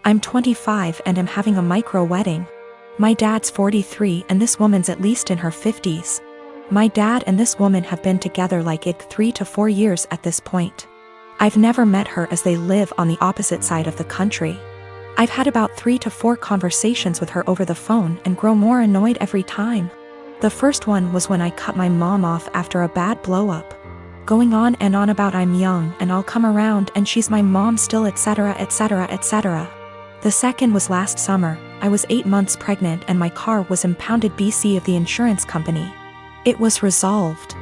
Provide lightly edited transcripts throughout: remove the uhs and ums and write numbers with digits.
I'm 25 and am having a micro wedding. My dad's 43 and this woman's at least in her 50s. My dad and this woman have been together like 3 to 4 years at this point. I've never met her as they live on the opposite side of the country. I've had about 3 to 4 conversations with her over the phone and grow more annoyed every time. The first one was when I cut my mom off after a bad blow-up. Going on and on about I'm young and I'll come around and she's my mom still, etc, etc, etc. The second was last summer. I was 8 months pregnant and my car was impounded BC of the insurance company. It was resolved.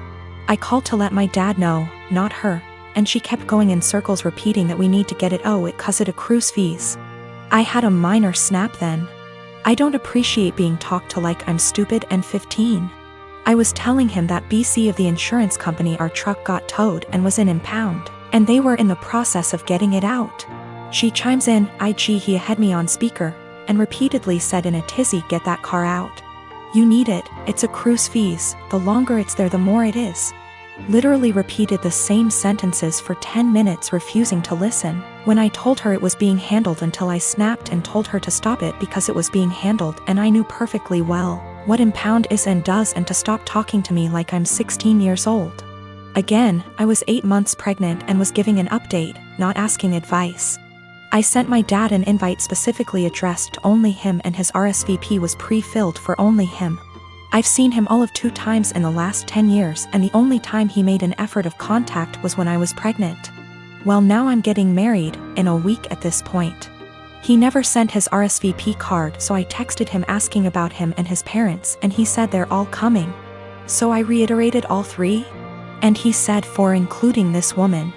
I called to let my dad know, not her, and she kept going in circles repeating that we need to get it cause it accrues fees. I had a minor snap then. I don't appreciate being talked to like I'm stupid and 15. I was telling him that BC of the insurance company our truck got towed and was in impound, and they were in the process of getting it out. She chimes in, he had me on speaker, and repeatedly said in a tizzy, get that car out. You need it, it's accrues fees, the longer it's there the more it is. Literally repeated the same sentences for 10 minutes refusing to listen, when I told her it was being handled until I snapped and told her to stop it because it was being handled and I knew perfectly well what impound is and does and to stop talking to me like I'm 16 years old. Again, I was 8 months pregnant and was giving an update, not asking advice. I sent my dad an invite specifically addressed to only him and his RSVP was pre-filled for only him. I've seen him all of 2 times in the last 10 years and the only time he made an effort of contact was when I was pregnant. Well, now I'm getting married, in a week at this point. He never sent his RSVP card, so I texted him asking about him and his parents and he said they're all coming. So I reiterated all 3? And he said 4 including this woman.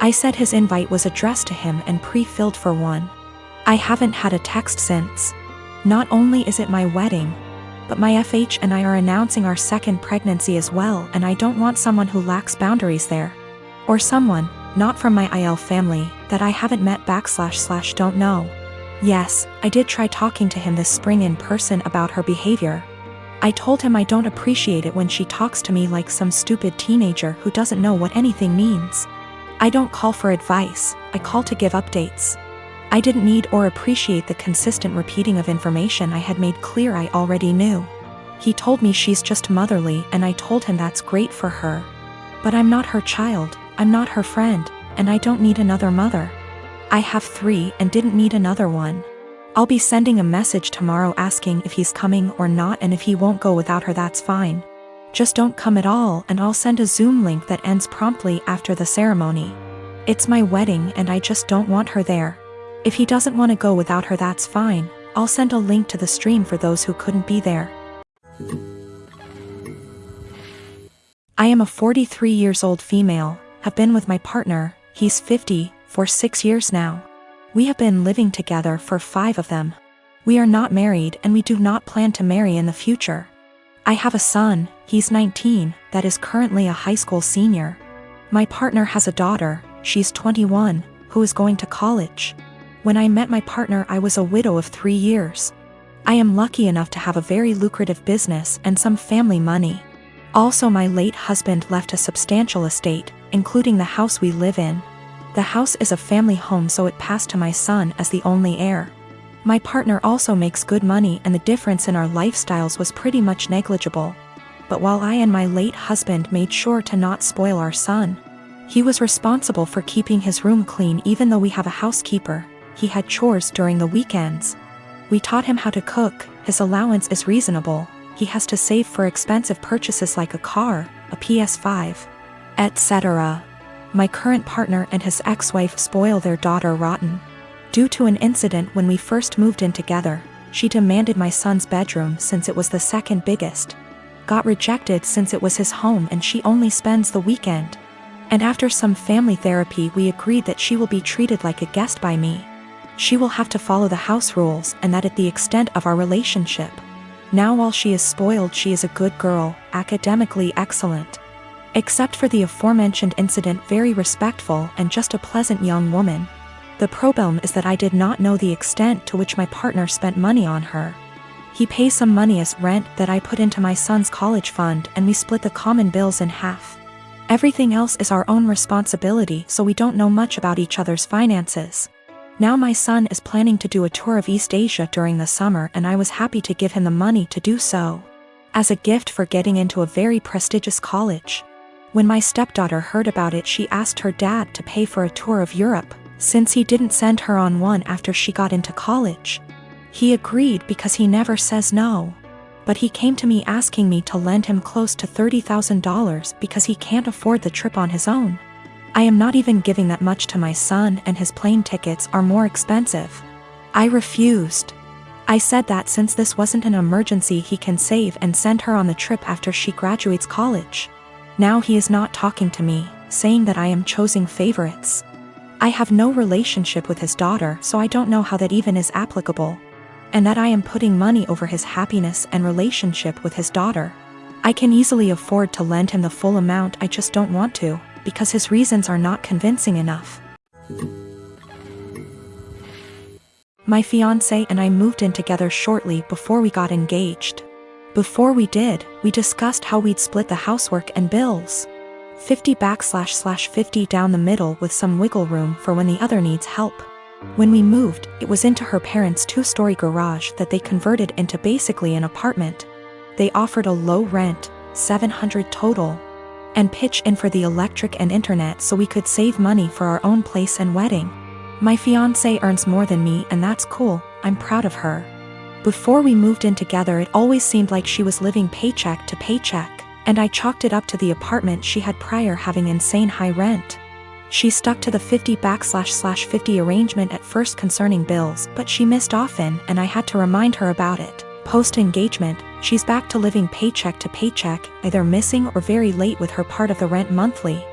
I said his invite was addressed to him and pre-filled for 1. I haven't had a text since. Not only is it my wedding, but my FH and I are announcing our 2nd pregnancy as well and I don't want someone who lacks boundaries there. Or someone, not from my IL family, that I haven't met / don't know. Yes, I did try talking to him this spring in person about her behavior. I told him I don't appreciate it when she talks to me like some stupid teenager who doesn't know what anything means. I don't call for advice, I call to give updates. I didn't need or appreciate the consistent repeating of information I had made clear I already knew. He told me she's just motherly and I told him that's great for her. But I'm not her child, I'm not her friend, and I don't need another mother. I have 3 and didn't need another one. I'll be sending a message tomorrow asking if he's coming or not and if he won't go without her that's fine. Just don't come at all and I'll send a Zoom link that ends promptly after the ceremony. It's my wedding and I just don't want her there. If he doesn't want to go without her that's fine, I'll send a link to the stream for those who couldn't be there. I am a 43 years old female, have been with my partner, he's 50, for 6 years now. We have been living together for 5 of them. We are not married and we do not plan to marry in the future. I have a son, he's 19, that is currently a high school senior. My partner has a daughter, she's 21, who is going to college. When I met my partner I was a widow of 3 years. I am lucky enough to have a very lucrative business and some family money. Also my late husband left a substantial estate, including the house we live in. The house is a family home so it passed to my son as the only heir. My partner also makes good money and the difference in our lifestyles was pretty much negligible. But while I and my late husband made sure to not spoil our son, he was responsible for keeping his room clean even though we have a housekeeper. He had chores during the weekends. We taught him how to cook, his allowance is reasonable, he has to save for expensive purchases like a car, a PS5, etc. My current partner and his ex-wife spoil their daughter rotten. Due to an incident when we first moved in together, she demanded my son's bedroom since it was the 2nd biggest. Got rejected since it was his home and she only spends the weekend. And after some family therapy we agreed that she will be treated like a guest by me. She will have to follow the house rules and that at the extent of our relationship. Now while she is spoiled she is a good girl, academically excellent. Except for the aforementioned incident very respectful and just a pleasant young woman. The problem is that I did not know the extent to which my partner spent money on her. He pays some money as rent that I put into my son's college fund and we split the common bills in half. Everything else is our own responsibility so we don't know much about each other's finances. Now my son is planning to do a tour of East Asia during the summer, and I was happy to give him the money to do so, as a gift for getting into a very prestigious college. When my stepdaughter heard about it, she asked her dad to pay for a tour of Europe, since he didn't send her on one after she got into college. He agreed because he never says no. But he came to me asking me to lend him close to $30,000 because he can't afford the trip on his own. I am not even giving that much to my son, and his plane tickets are more expensive. I refused. I said that since this wasn't an emergency, he can save and send her on the trip after she graduates college. Now he is not talking to me, saying that I am choosing favorites. I have no relationship with his daughter, so I don't know how that even is applicable. And that I am putting money over his happiness and relationship with his daughter. I can easily afford to lend him the full amount, I just don't want to, because his reasons are not convincing enough. My fiancé and I moved in together shortly before we got engaged. Before we did, we discussed how we'd split the housework and bills. 50/50 down the middle with some wiggle room for when the other needs help. When we moved, it was into her parents' 2-story garage that they converted into basically an apartment. They offered a low rent, $700 total, and pitch in for the electric and internet so we could save money for our own place and wedding. My fiancé earns more than me, and that's cool, I'm proud of her. Before we moved in together, it always seemed like she was living paycheck to paycheck, and I chalked it up to the apartment she had prior having insane high rent. She stuck to the 50/50 arrangement at first concerning bills, but she missed often, and I had to remind her about it. Post-engagement, she's back to living paycheck to paycheck, either missing or very late with her part of the rent monthly.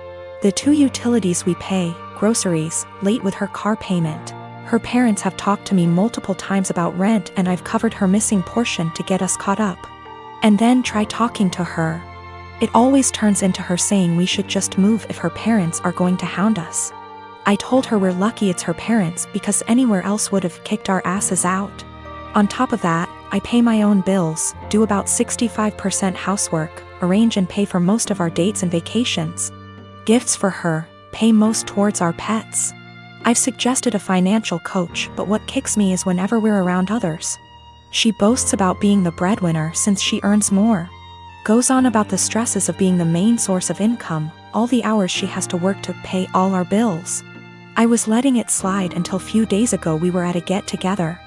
The 2 utilities we pay, groceries, late with her car payment. Her parents have talked to me multiple times about rent, and I've covered her missing portion to get us caught up. And then try talking to her. It always turns into her saying we should just move if her parents are going to hound us. I told her we're lucky it's her parents, because anywhere else would have kicked our asses out. On top of that, I pay my own bills, do about 65% housework, arrange and pay for most of our dates and vacations. Gifts for her, pay most towards our pets. I've suggested a financial coach, but what kicks me is whenever we're around others. She boasts about being the breadwinner since she earns more. Goes on about the stresses of being the main source of income, all the hours she has to work to pay all our bills. I was letting it slide until few days ago we were at a get-together.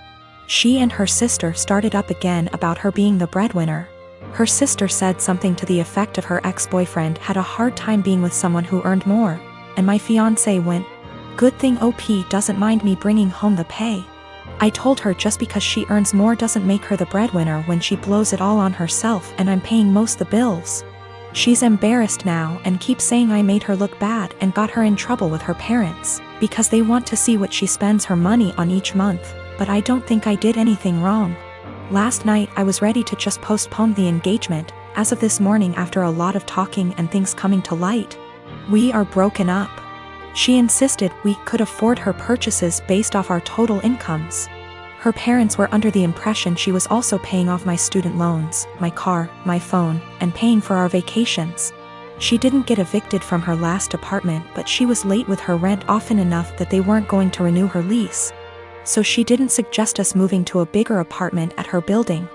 She and her sister started up again about her being the breadwinner. Her sister said something to the effect of her ex-boyfriend had a hard time being with someone who earned more, and my fiancé went, "Good thing OP doesn't mind me bringing home the pay." I told her just because she earns more doesn't make her the breadwinner when she blows it all on herself and I'm paying most the bills. She's embarrassed now and keeps saying I made her look bad and got her in trouble with her parents, because they want to see what she spends her money on each month, but I don't think I did anything wrong. Last night I was ready to just postpone the engagement. As of this morning, after a lot of talking and things coming to light, we are broken up. She insisted we could afford her purchases based off our total incomes. Her parents were under the impression she was also paying off my student loans, my car, my phone, and paying for our vacations. She didn't get evicted from her last apartment, but she was late with her rent often enough that they weren't going to renew her lease. So she didn't suggest us moving to a bigger apartment at her building.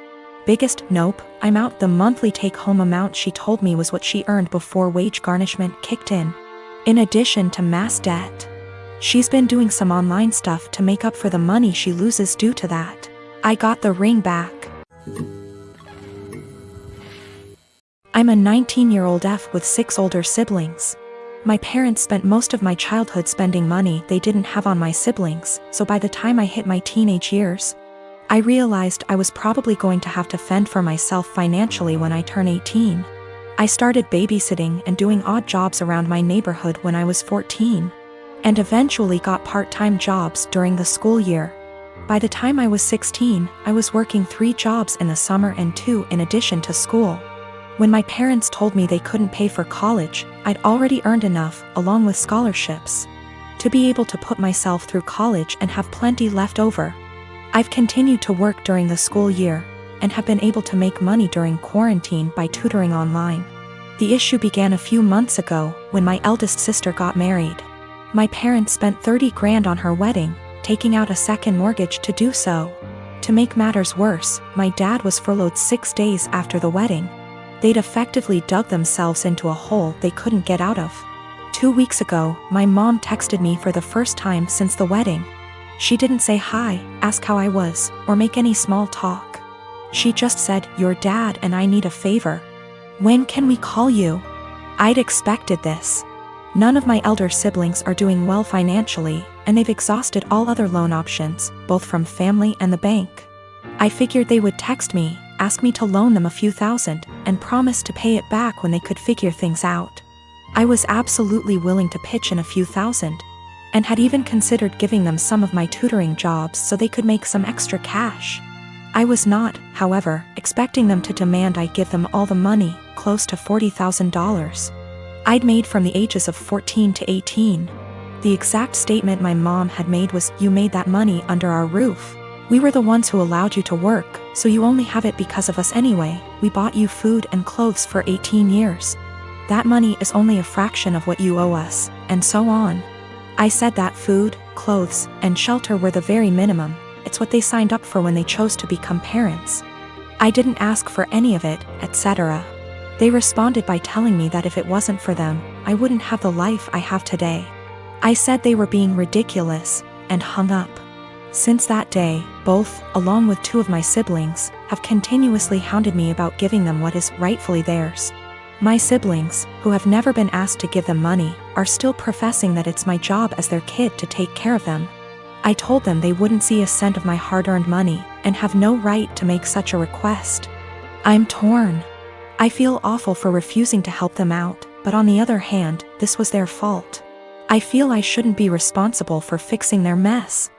Biggest nope, I'm out. The monthly take-home amount she told me was what she earned before wage garnishment kicked in addition to mass debt. She's been doing some online stuff to make up for the money she loses due to that. I got the ring back. I'm a 19-year-old F with 6 older siblings. My parents spent most of my childhood spending money they didn't have on my siblings, so by the time I hit my teenage years, I realized I was probably going to have to fend for myself financially when I turn 18. I started babysitting and doing odd jobs around my neighborhood when I was 14, and eventually got part-time jobs during the school year. By the time I was 16, I was working 3 jobs in the summer and 2 in addition to school. When my parents told me they couldn't pay for college, I'd already earned enough, along with scholarships, to be able to put myself through college and have plenty left over. I've continued to work during the school year, and have been able to make money during quarantine by tutoring online. The issue began a few months ago when my eldest sister got married. My parents spent $30,000 on her wedding, taking out a second mortgage to do so. To make matters worse, my dad was furloughed 6 days after the wedding. They'd effectively dug themselves into a hole they couldn't get out of. 2 weeks ago, my mom texted me for the first time since the wedding. She didn't say hi, ask how I was, or make any small talk. She just said, "Your dad and I need a favor. When can we call you?" I'd expected this. None of my elder siblings are doing well financially, and they've exhausted all other loan options, both from family and the bank. I figured they would text me, ask me to loan them a few thousand, and promise to pay it back when they could figure things out. I was absolutely willing to pitch in a few thousand, and had even considered giving them some of my tutoring jobs so they could make some extra cash. I was not, however, expecting them to demand I give them all the money, close to $40,000. I'd made from the ages of 14 to 18. The exact statement my mom had made was, "You made that money under our roof. We were the ones who allowed you to work, so you only have it because of us anyway. We bought you food and clothes for 18 years. That money is only a fraction of what you owe us," and so on. I said that food, clothes, and shelter were the very minimum. It's what they signed up for when they chose to become parents. I didn't ask for any of it, etc. They responded by telling me that if it wasn't for them, I wouldn't have the life I have today. I said they were being ridiculous, and hung up. Since that day, both, along with 2 of my siblings, have continuously hounded me about giving them what is rightfully theirs. My siblings, who have never been asked to give them money, are still professing that it's my job as their kid to take care of them. I told them they wouldn't see a cent of my hard-earned money, and have no right to make such a request. I'm torn. I feel awful for refusing to help them out, but on the other hand, this was their fault. I feel I shouldn't be responsible for fixing their mess.